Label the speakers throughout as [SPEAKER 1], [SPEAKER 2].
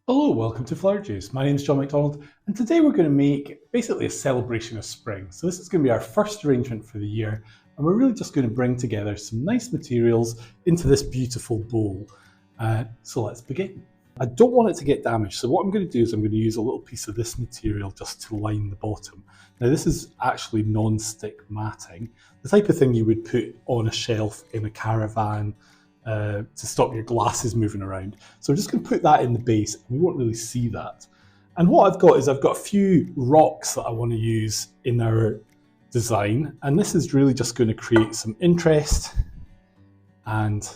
[SPEAKER 1] Hello, welcome to FlowerJoos. My name is John McDonald, and today we're going to make basically a celebration of spring. So this is going to be our first arrangement for the year, and we're really just going to bring together some nice materials into this beautiful bowl. So let's begin. I don't want it to get damaged, so what I'm going to do is I'm going to use a little piece of this material just to line the bottom. Now this is actually non-stick matting, the type of thing you would put on a shelf in a caravan, to stop your glasses moving around. So I'm just going to put that in the base, and we won't really see that. And what I've got is I've got a few rocks that I want to use in our design, and this is really just going to create some interest and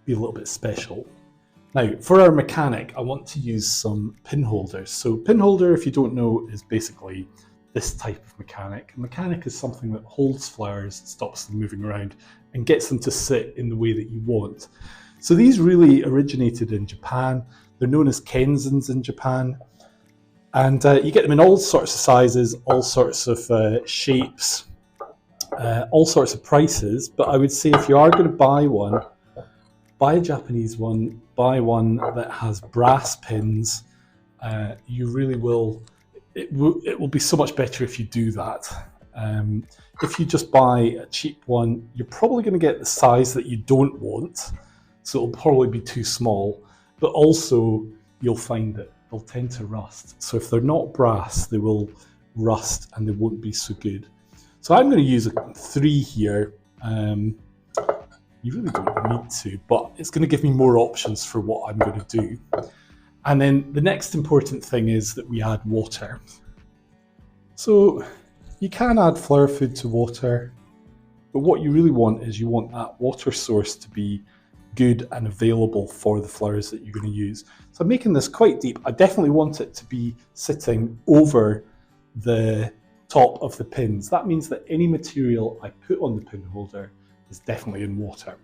[SPEAKER 1] be a little bit special. Now, for our mechanic, I want to use some pinholders. So pinholder, if you don't know, is basically this type of mechanic. A mechanic is something that holds flowers, stops them moving around, and gets them to sit in the way that you want. So these really originated in Japan. They're known as kenzans in Japan. And you get them in all sorts of sizes, all sorts of shapes, all sorts of prices. But I would say if you are going to buy one, buy a Japanese one, buy one that has brass pins. You really will, it will be so much better if you do that. If you just buy a cheap one, you're probably going to get the size that you don't want, so it'll probably be too small, but also you'll find that they'll tend to rust. So if they're not brass, they will rust and they won't be so good. So I'm going to use 3 here. You really don't need to, but it's going to give me more options for what I'm going to do. And then the next important thing is that we add water. So you can add flower food to water, but what you really want is you want that water source to be good and available for the flowers that you're going to use. So I'm making this quite deep. I definitely want it to be sitting over the top of the pins. That means that any material I put on the pin holder is definitely in water.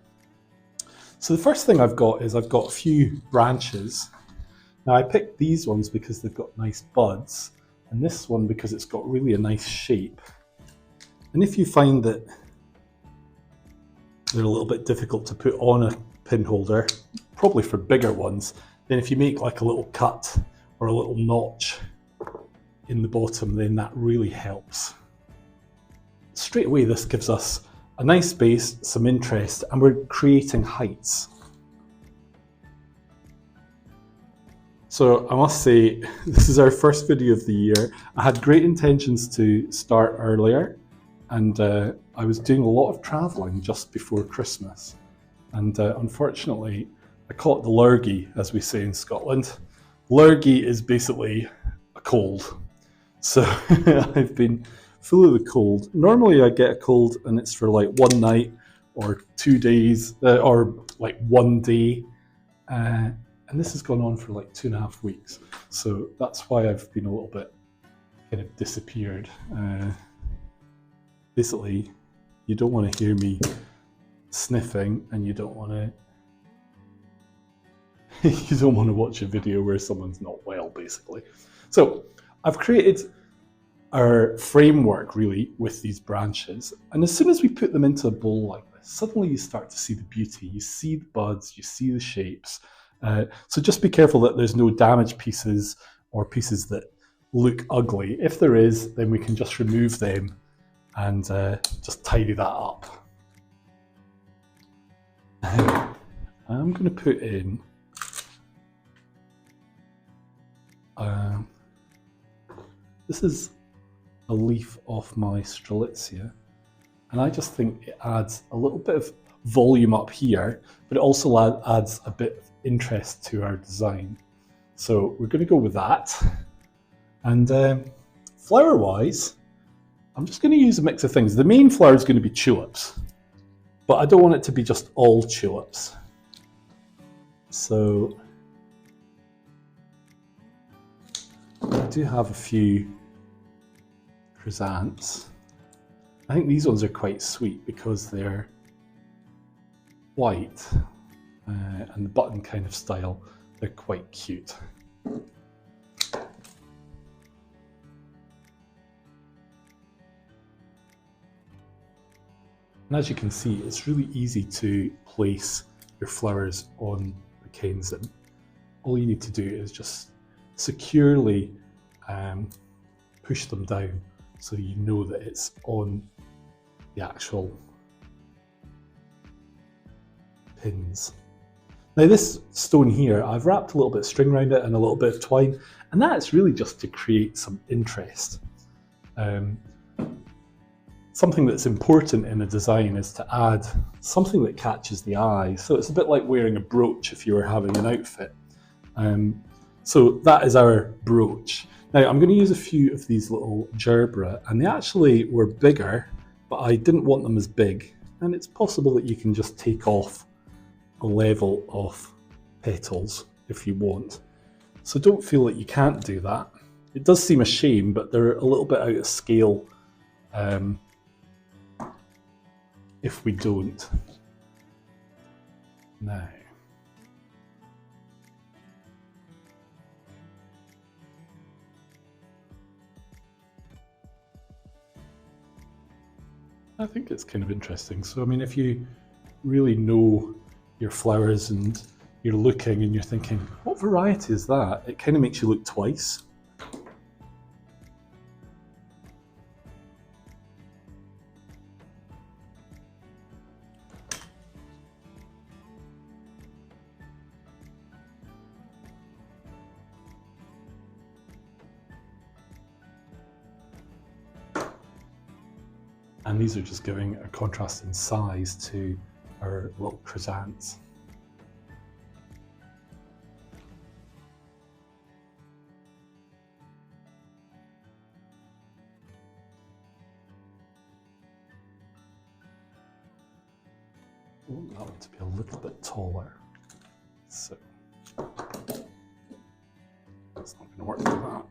[SPEAKER 1] So the first thing I've got is I've got a few branches. Now I picked these ones because they've got nice buds, and this one because it's got really a nice shape. And if you find that they're a little bit difficult to put on a pin holder, probably for bigger ones, then if you make like a little cut or a little notch in the bottom, then that really helps. Straight away this gives us a nice base, some interest, and we're creating heights. So I must say, this is our first video of the year. I had great intentions to start earlier, and I was doing a lot of traveling just before Christmas. And unfortunately, I caught the lurgy, as we say in Scotland. Lurgy is basically a cold. So I've been full of the cold. Normally I get a cold and it's for like 1 night or 2 days, or like 1 day. And this has gone on for like 2.5 weeks. So that's why I've been a little bit kind of disappeared. Basically, you don't want to hear me sniffing, and you don't want to watch a video where someone's not well, basically. So I've created our framework really with these branches, and as soon as we put them into a bowl like this, suddenly you start to see the beauty. You see the buds, you see the shapes. So just be careful that there's no damaged pieces or pieces that look ugly. If there is, then we can just remove them and just tidy that up. I'm going to put in this is a leaf off my strelitzia, and I just think it adds a little bit of volume up here, but it also adds a bit of interest to our design. So we're going to go with that. And flower wise, I'm just going to use a mix of things. The main flower is going to be tulips, but I don't want it to be just all tulips. So I do have a few chrysanths. I think these ones are quite sweet because they're white, and the button kind of style, they're quite cute. And as you can see, it's really easy to place your flowers on the kenzan. all you need to do is just securely push them down so you know that it's on the actual pins. Now this stone here, I've wrapped a little bit of string around it and a little bit of twine, and that's really just to create some interest. Something that's important in a design is to add something that catches the eye. So it's a bit like wearing a brooch if you were having an outfit. So that is our brooch. Now I'm going to use a few of these little gerbera, and they actually were bigger, but I didn't want them as big. And it's possible that you can just take off a level of petals if you want. So don't feel that you can't do that. It does seem a shame, but they're a little bit out of scale if we don't. Now, I think it's kind of interesting. So, I mean, if you really know your flowers and you're looking and you're thinking, what variety is that? It kind of makes you look twice. And these are just giving a contrast in size to our little chrysanths. I want that one to be a little bit taller. So that's not going to work for that.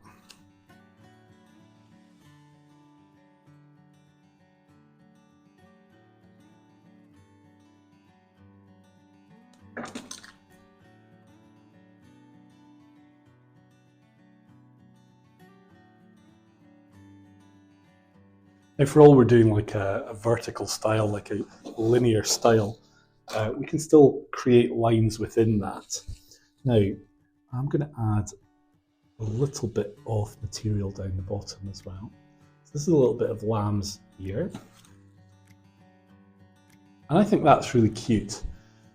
[SPEAKER 1] Now for all we're doing like a vertical style, like a linear style, we can still create lines within that. Now, I'm going to add a little bit of material down the bottom as well. So this is a little bit of lamb's ear. And I think that's really cute.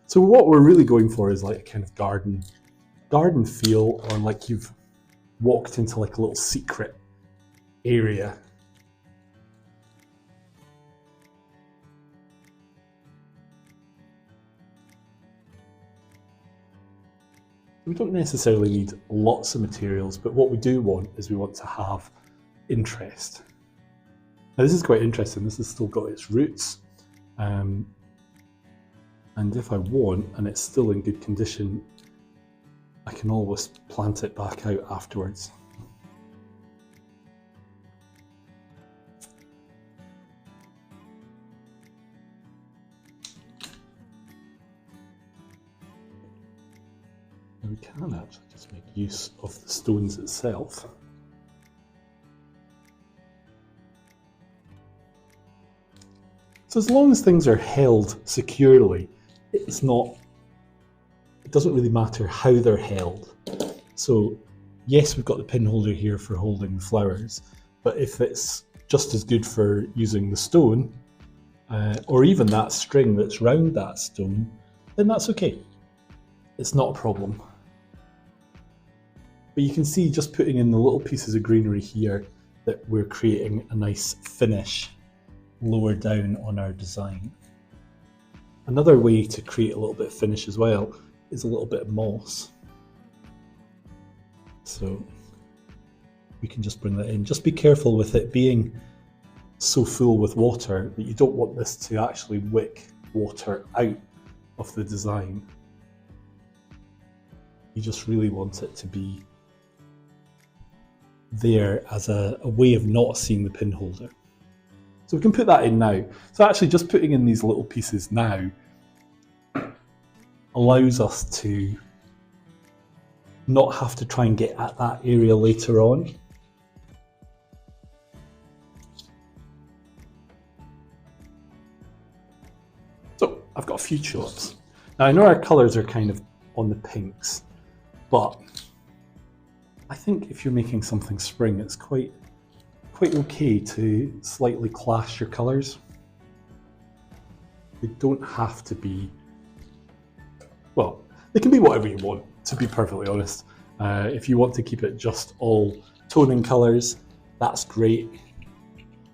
[SPEAKER 1] So what we're really going for is like a kind of garden feel, or like you've walked into like a little secret area. We don't necessarily need lots of materials, but what we do want is we want to have interest. Now this is quite interesting. This has still got its roots. And if I want, and it's still in good condition, I can always plant it back out afterwards. We can actually just make use of the stones itself. So as long as things are held securely, it doesn't really matter how they're held. So yes, we've got the pin holder here for holding the flowers, but if it's just as good for using the stone, or even that string that's round that stone, then that's okay. It's not a problem. But you can see just putting in the little pieces of greenery here that we're creating a nice finish lower down on our design. Another way to create a little bit of finish as well is a little bit of moss. So we can just bring that in. Just be careful with it being so full with water that you don't want this to actually wick water out of the design. You just really want it to be there as a way of not seeing the pin holder. So we can put that in now. So actually just putting in these little pieces now allows us to not have to try and get at that area later on. So I've got a few tulips. Now I know our colours are kind of on the pinks, But I think if you're making something spring, it's quite okay to slightly clash your colours. They don't have to be, well, they can be whatever you want, to be perfectly honest. If you want to keep it just all toning colours, that's great.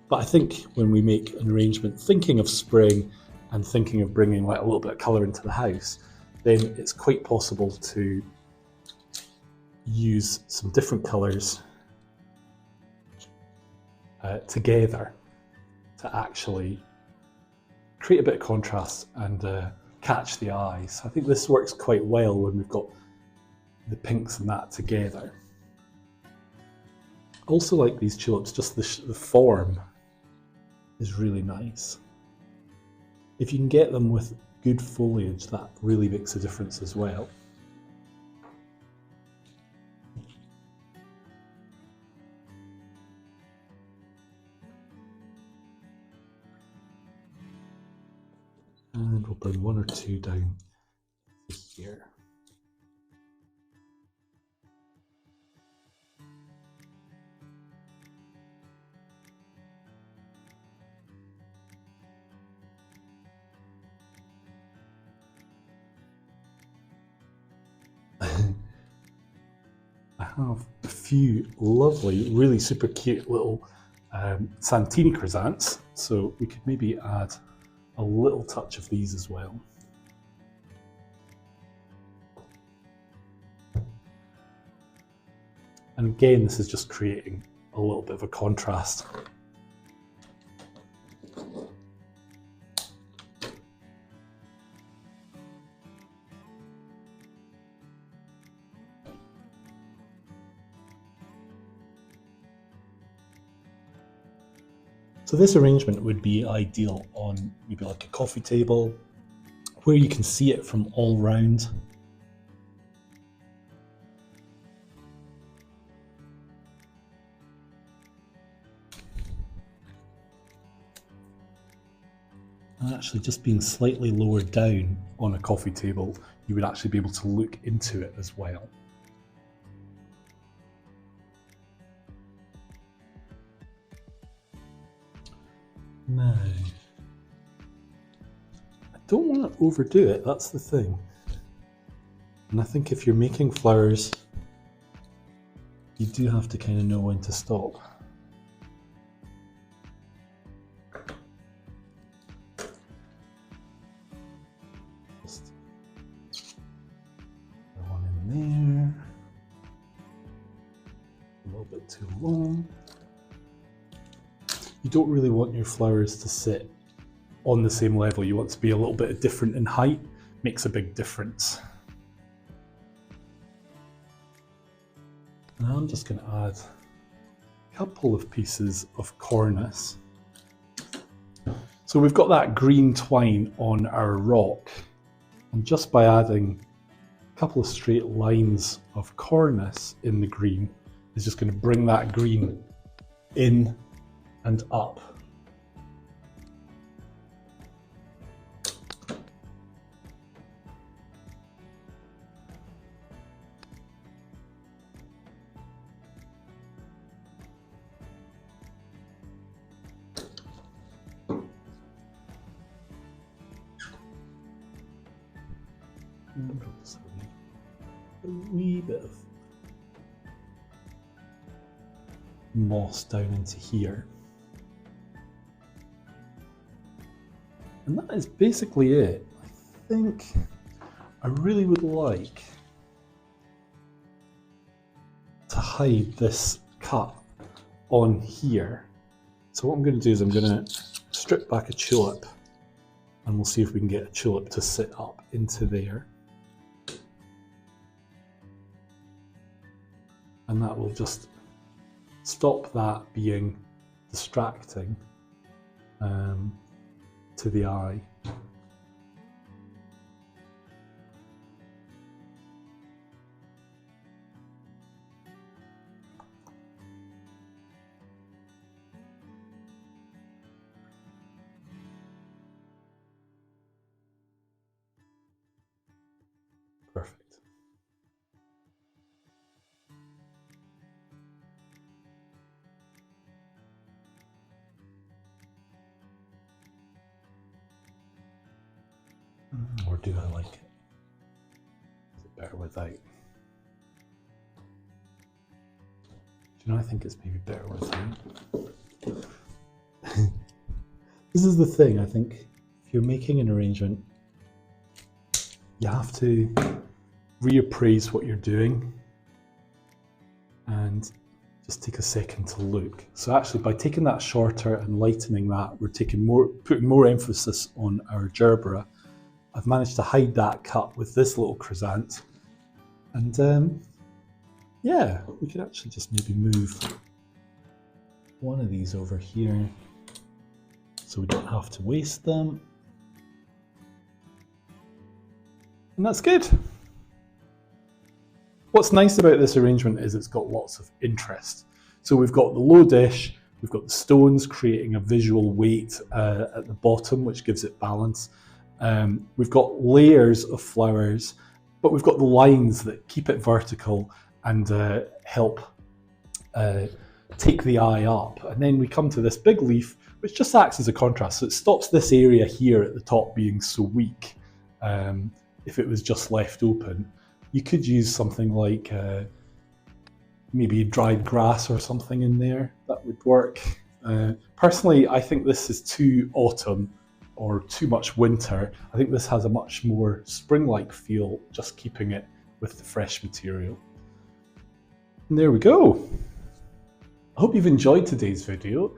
[SPEAKER 1] But I think when we make an arrangement thinking of spring and thinking of bringing like a little bit of colour into the house, then it's quite possible to use some different colours together to actually create a bit of contrast and catch the eye. So I think this works quite well when we've got the pinks and that together. I also like these tulips, just the form is really nice. If you can get them with good foliage, that really makes a difference as well. And we'll bring one or two down here. I have a few lovely, really super cute little Santini chrysanths, so we could maybe add a little touch of these as well. And again, this is just creating a little bit of a contrast. So this arrangement would be ideal on maybe like a coffee table where you can see it from all round. And actually just being slightly lower down on a coffee table, you would actually be able to look into it as well. Now, I don't want to overdo it, that's the thing. And I think if you're making flowers, you do have to kind of know when to stop. Just put one in there. A little bit too long. You don't really want your flowers to sit on the same level. You want to be a little bit different in height. Makes a big difference. And I'm just going to add a couple of pieces of cornice. So we've got that green twine on our rock, and just by adding a couple of straight lines of cornice in the green is just going to bring that green in and up. And just a wee bit of moss down into here. And that is basically it. I think I really would like to hide this cut on here. So what I'm going to do is I'm going to strip back a tulip, and we'll see if we can get a tulip to sit up into there. And that will just stop that being distracting to the eye. Perfect. Or do I like it? Is it better without? Do you know, I think it's maybe better without. This is the thing, I think, if you're making an arrangement, you have to reappraise what you're doing and just take a second to look. So actually, by taking that shorter and lightening that, we're putting more emphasis on our gerbera. I've managed to hide that cut with this little chrysanth. And yeah, we could actually just maybe move one of these over here so we don't have to waste them. And that's good. What's nice about this arrangement is it's got lots of interest. So we've got the low dish, we've got the stones creating a visual weight at the bottom, which gives it balance. We've got layers of flowers, but we've got the lines that keep it vertical and help take the eye up. And then we come to this big leaf, which just acts as a contrast. So it stops this area here at the top being so weak. If it was just left open, you could use something like maybe dried grass or something in there. That would work. Personally, I think this is too autumn or too much winter. I think this has a much more spring-like feel, just keeping it with the fresh material. And there we go. I hope you've enjoyed today's video.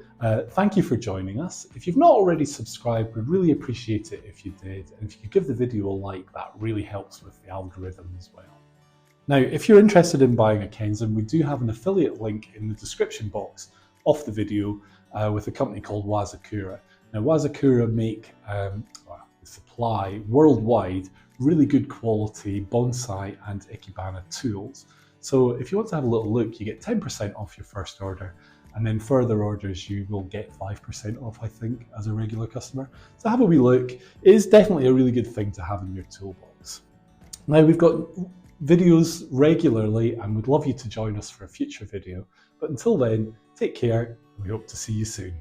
[SPEAKER 1] Thank you for joining us. If you've not already subscribed, we'd really appreciate it if you did. And if you could give the video a like, that really helps with the algorithm as well. Now, if you're interested in buying a kenzan, we do have an affiliate link in the description box of the video with a company called Wazakura. Now, Wazakura make, supply worldwide really good quality bonsai and ikebana tools. So if you want to have a little look, you get 10% off your first order, and then further orders you will get 5% off, I think, as a regular customer. So have a wee look. It is definitely a really good thing to have in your toolbox. Now, we've got videos regularly and we'd love you to join us for a future video. But until then, take care and we hope to see you soon.